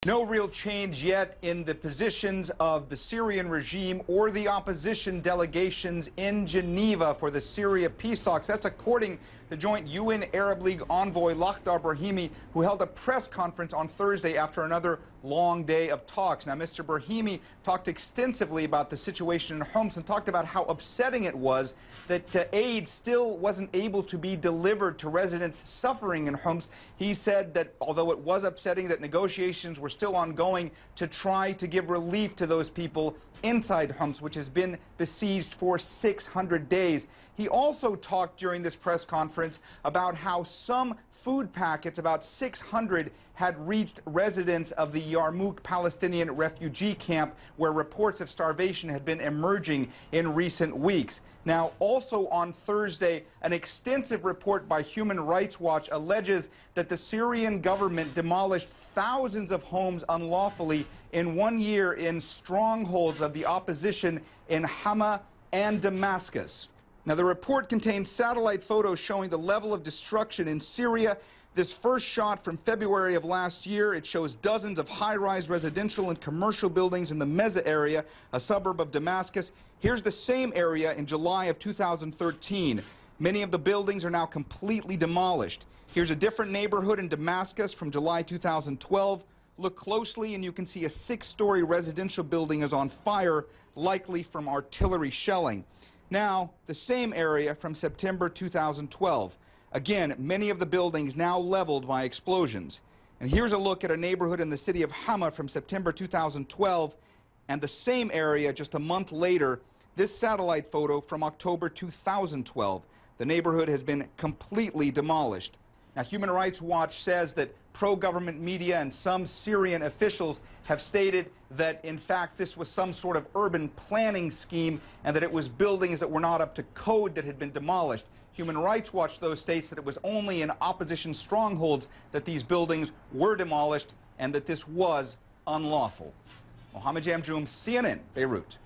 No real change yet in the positions of the Syrian regime or the opposition delegations in Geneva for the Syria peace talks. That's according to joint UN Arab League envoy Lakhdar Brahimi, who held a press conference on Thursday after another long day of talks. Now, Mr. Brahimi talked extensively about the situation in Homs and talked about how upsetting it was that aid still wasn't able to be delivered to residents suffering in Homs. He said that although it was upsetting that negotiations were still ongoing to try to give relief to those people inside Homs, which has been besieged for 600 days. He also talked during this press conference about how some food packets, about 600, had reached residents of the Yarmouk Palestinian refugee camp, where reports of starvation had been emerging in recent weeks. Now, also on Thursday, an extensive report by Human Rights Watch alleges that the Syrian government demolished thousands of homes unlawfully in 1 year in strongholds of the opposition in Hama and Damascus. Now, the report contains satellite photos showing the level of destruction in Syria. This first shot from February of last year, it shows dozens of high-rise residential and commercial buildings in the Meza area, a suburb of Damascus. Here's the same area in July of 2013. Many of the buildings are now completely demolished. Here's a different neighborhood in Damascus from July 2012. Look closely and you can see a 6-story residential building is on fire, likely from artillery shelling. Now, the same area from September 2012. Again, many of the buildings now leveled by explosions. And here's a look at a neighborhood in the city of Hama from September 2012, and the same area just a month later. This satellite photo from October 2012. The neighborhood has been completely demolished. Now, Human Rights Watch says that pro-government media and some Syrian officials have stated that, in fact, this was some sort of urban planning scheme and that it was buildings that were not up to code that had been demolished. Human Rights Watch, though, states that it was only in opposition strongholds that these buildings were demolished and that this was unlawful. Mohammed Jamjoom, CNN, Beirut.